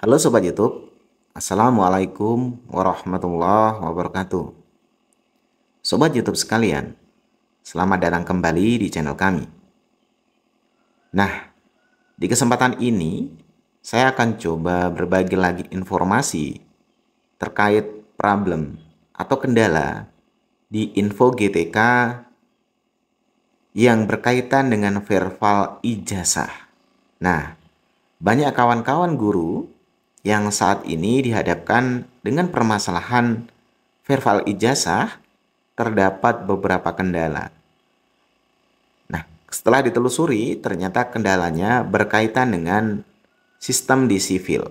Halo Sobat YouTube, Assalamualaikum warahmatullahi wabarakatuh. Sobat YouTube sekalian, selamat datang kembali di channel kami. Nah, di kesempatan ini, saya akan coba berbagi lagi informasi terkait problem atau kendala di info GTK yang berkaitan dengan verbal ijazah. Nah, banyak kawan-kawan guru yang saat ini dihadapkan dengan permasalahan verbal ijazah terdapat beberapa kendala. Nah, setelah ditelusuri, ternyata kendalanya berkaitan dengan sistem di sivil.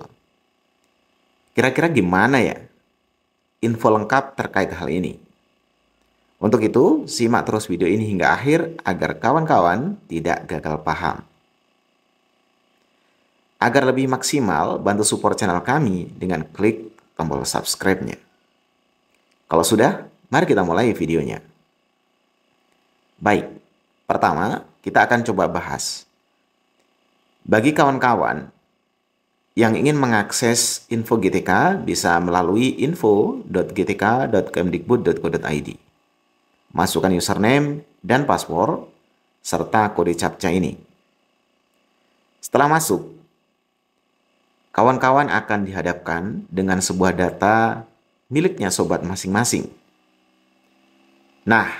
Kira-kira gimana ya info lengkap terkait hal ini? Untuk itu, simak terus video ini hingga akhir agar kawan-kawan tidak gagal paham. Agar lebih maksimal, bantu support channel kami dengan klik tombol subscribe-nya. Kalau sudah, mari kita mulai videonya. Baik, pertama kita akan coba bahas. Bagi kawan-kawan yang ingin mengakses info GTK bisa melalui info.gtk.kemdikbud.go.id. Masukkan username dan password serta kode CAPTCHA ini. Setelah masuk, kawan-kawan akan dihadapkan dengan sebuah data miliknya sobat masing-masing. Nah,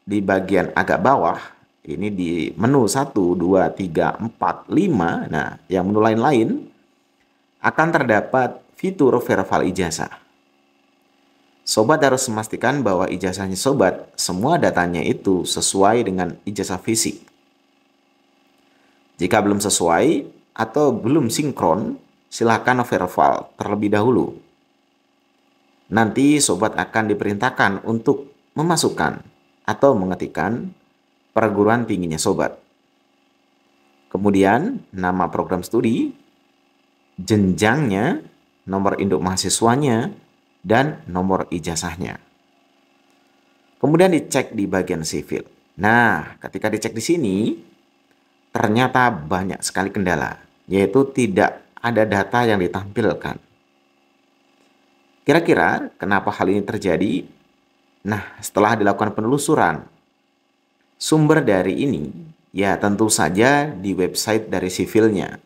di bagian agak bawah, ini di menu 1, 2, 3, 4, 5, nah yang menu lain-lain, akan terdapat fitur verbal ijazah. Sobat harus memastikan bahwa ijazahnya sobat, semua datanya itu sesuai dengan ijazah fisik. Jika belum sesuai atau belum sinkron, silakan verbal terlebih dahulu. Nanti sobat akan diperintahkan untuk memasukkan atau mengetikkan perguruan tingginya sobat. Kemudian nama program studi, jenjangnya, nomor induk mahasiswanya, dan nomor ijazahnya. Kemudian dicek di bagian sivil. Nah, ketika dicek di sini, ternyata banyak sekali kendala, yaitu tidak ada data yang ditampilkan. Kira-kira kenapa hal ini terjadi? Nah, setelah dilakukan penelusuran, sumber dari ini ya tentu saja di website dari sivilnya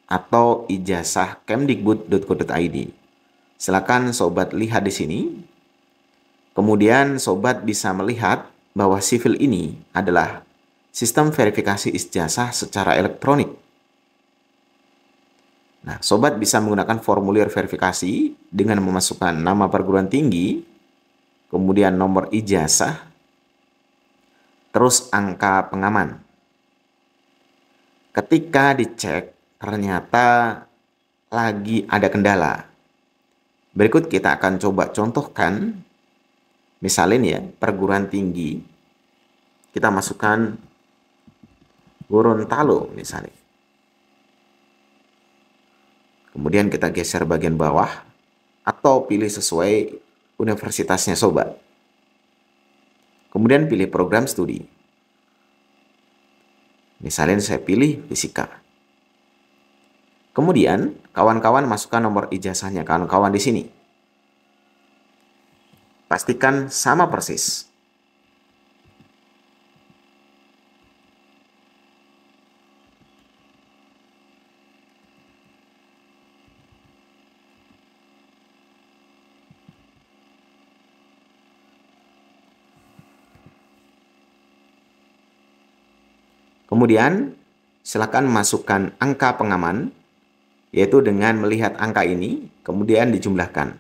atau ijazah.kemdikbud.go.id. Silakan sobat lihat di sini. Kemudian sobat bisa melihat bahwa sivil ini adalah sistem verifikasi ijazah secara elektronik. Nah, sobat bisa menggunakan formulir verifikasi dengan memasukkan nama perguruan tinggi, kemudian nomor ijazah, terus angka pengaman. Ketika dicek, ternyata lagi ada kendala. Berikut kita akan coba contohkan, misalnya ya, perguruan tinggi. Kita masukkan Gorontalo misalnya. Kemudian kita geser bagian bawah atau pilih sesuai universitasnya sobat. Kemudian pilih program studi. Misalnya saya pilih fisika. Kemudian kawan-kawan masukkan nomor ijazahnya kawan-kawan di sini. Pastikan sama persis. Kemudian silakan masukkan angka pengaman, yaitu dengan melihat angka ini, kemudian dijumlahkan.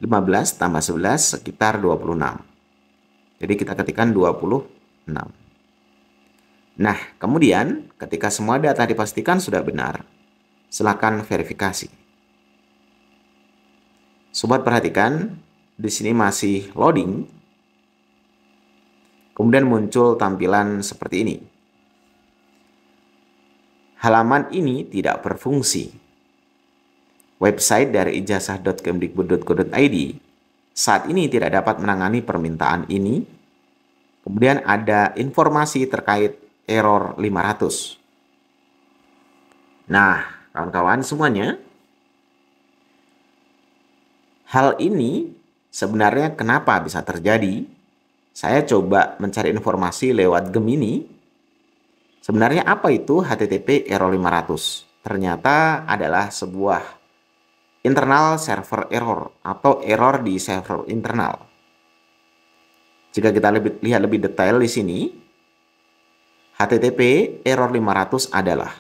15 tambah 11 sekitar 26. Jadi kita ketikkan 26. Nah, kemudian ketika semua data dipastikan sudah benar, silakan verifikasi. Sobat perhatikan, di sini masih loading. Kemudian muncul tampilan seperti ini. Halaman ini tidak berfungsi. Website dari ijazah.kemdikbud.go.id saat ini tidak dapat menangani permintaan ini. Kemudian ada informasi terkait error 500. Nah, kawan-kawan semuanya, Hal ini sebenarnya kenapa bisa terjadi? Saya coba mencari informasi lewat Gemini. Sebenarnya apa itu HTTP error 500? Ternyata adalah sebuah internal server error atau error di server internal. Jika kita lihat lebih detail di sini, HTTP error 500 adalah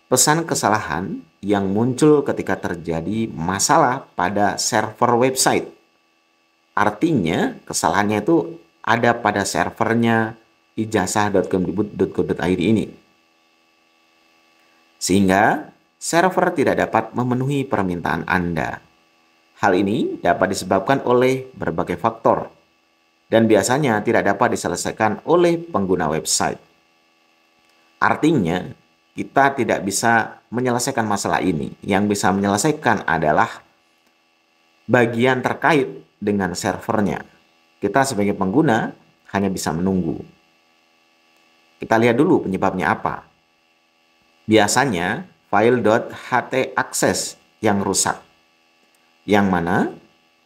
pesan kesalahan yang muncul ketika terjadi masalah pada server website. Artinya, kesalahannya itu ada pada servernya ijazah.kemdikbud.go.id ini. Sehingga server tidak dapat memenuhi permintaan Anda. Hal ini dapat disebabkan oleh berbagai faktor dan biasanya tidak dapat diselesaikan oleh pengguna website. Artinya, kita tidak bisa menyelesaikan masalah ini. Yang bisa menyelesaikan adalah bagian terkait dengan servernya. Kita sebagai pengguna hanya bisa menunggu. Kita lihat dulu penyebabnya apa. Biasanya file.htaccess yang rusak. Yang mana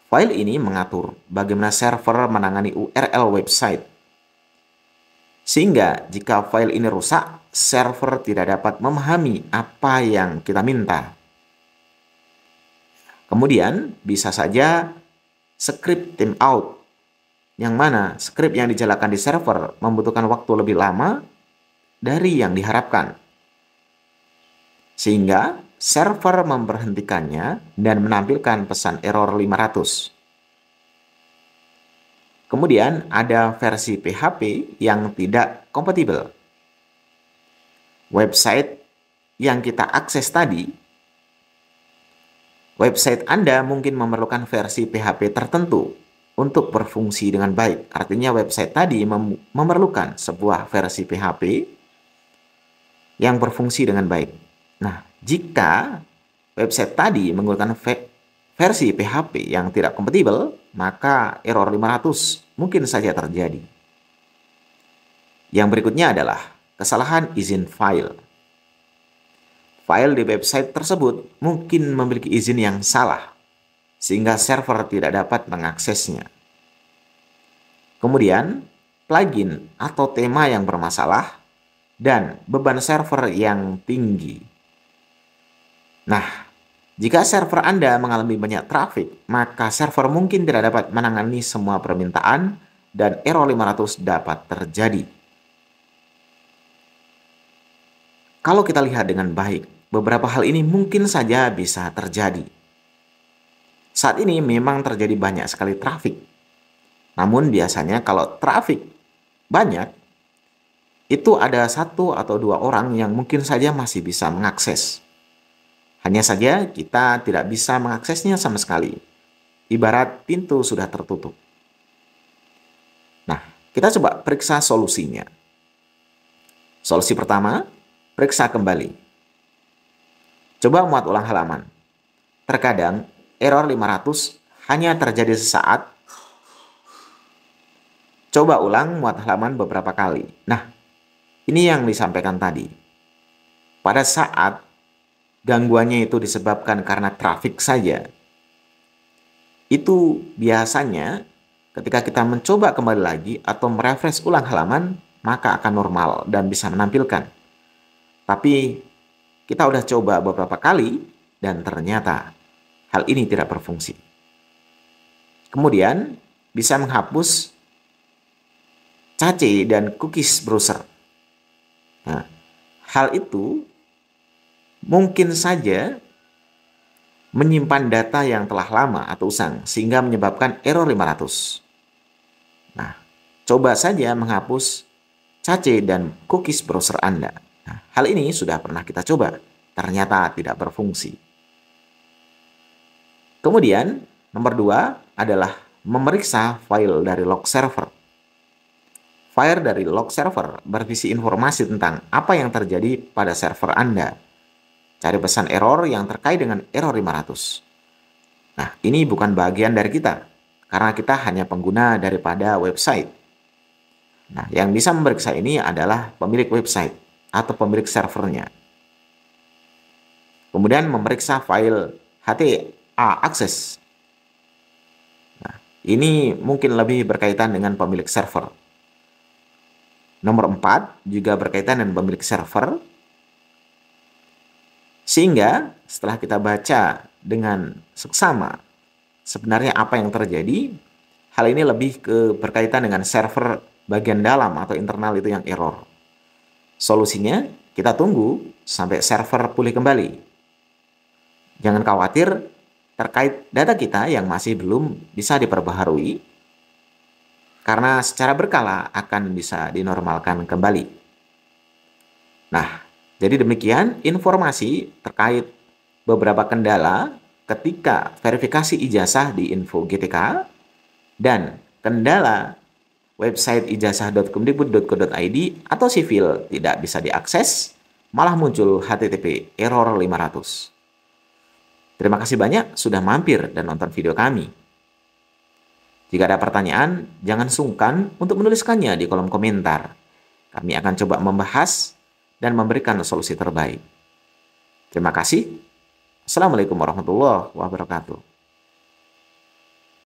file ini mengatur bagaimana server menangani URL website. Sehingga jika file ini rusak, server tidak dapat memahami apa yang kita minta. Kemudian bisa saja script timeout, yang mana script yang dijalankan di server membutuhkan waktu lebih lama dari yang diharapkan. Sehingga server memberhentikannya dan menampilkan pesan error 500. Kemudian ada versi PHP yang tidak kompatibel. Website yang kita akses tadi, website Anda mungkin memerlukan versi PHP tertentu untuk berfungsi dengan baik. Artinya website tadi memerlukan sebuah versi PHP yang berfungsi dengan baik. Nah, jika website tadi menggunakan versi PHP yang tidak kompatibel, maka error 500 mungkin saja terjadi. Yang berikutnya adalah kesalahan izin file. File di website tersebut mungkin memiliki izin yang salah, sehingga server tidak dapat mengaksesnya. Kemudian, plugin atau tema yang bermasalah dan beban server yang tinggi. Nah, jika server Anda mengalami banyak trafik, maka server mungkin tidak dapat menangani semua permintaan dan error 500 dapat terjadi. Kalau kita lihat dengan baik, beberapa hal ini mungkin saja bisa terjadi. Saat ini memang terjadi banyak sekali trafik. Namun biasanya kalau trafik banyak, itu ada 1 atau 2 orang yang mungkin saja masih bisa mengakses. Hanya saja kita tidak bisa mengaksesnya sama sekali. Ibarat pintu sudah tertutup. Nah, kita coba periksa solusinya. Solusi pertama, periksa kembali. Coba muat ulang halaman. Terkadang error 500 hanya terjadi sesaat. Coba ulang muat halaman beberapa kali. Nah, ini yang disampaikan tadi. Pada saat gangguannya itu disebabkan karena trafik saja, itu biasanya ketika kita mencoba kembali lagi atau merefresh ulang halaman, maka akan normal dan bisa menampilkan. Tapi kita udah coba beberapa kali dan ternyata hal ini tidak berfungsi. Kemudian bisa menghapus cache dan cookies browser. Nah, hal itu mungkin saja menyimpan data yang telah lama atau usang sehingga menyebabkan error 500. Nah, coba saja menghapus cache dan cookies browser Anda. Nah, hal ini sudah pernah kita coba, ternyata tidak berfungsi. Kemudian, nomor 2 adalah memeriksa file dari log server. File dari log server berisi informasi tentang apa yang terjadi pada server Anda. Cari pesan error yang terkait dengan error 500. Nah, ini bukan bagian dari kita, karena kita hanya pengguna daripada website. Nah, yang bisa memeriksa ini adalah pemilik website atau pemilik servernya. Kemudian memeriksa file htaccess. Ini mungkin lebih berkaitan dengan pemilik server. Nomor 4 juga berkaitan dengan pemilik server. Sehingga setelah kita baca dengan seksama sebenarnya apa yang terjadi, hal ini lebih berkaitan dengan server bagian dalam atau internal itu yang error. Solusinya, kita tunggu sampai server pulih kembali. Jangan khawatir terkait data kita yang masih belum bisa diperbaharui, karena secara berkala akan bisa dinormalkan kembali. Nah, jadi demikian informasi terkait beberapa kendala ketika verifikasi ijazah di Info GTK dan kendala website ijazah.kemdikbud.go.id atau sivil tidak bisa diakses, malah muncul HTTP error 500. Terima kasih banyak sudah mampir dan nonton video kami. Jika ada pertanyaan, jangan sungkan untuk menuliskannya di kolom komentar. Kami akan coba membahas dan memberikan solusi terbaik. Terima kasih. Assalamualaikum warahmatullahi wabarakatuh.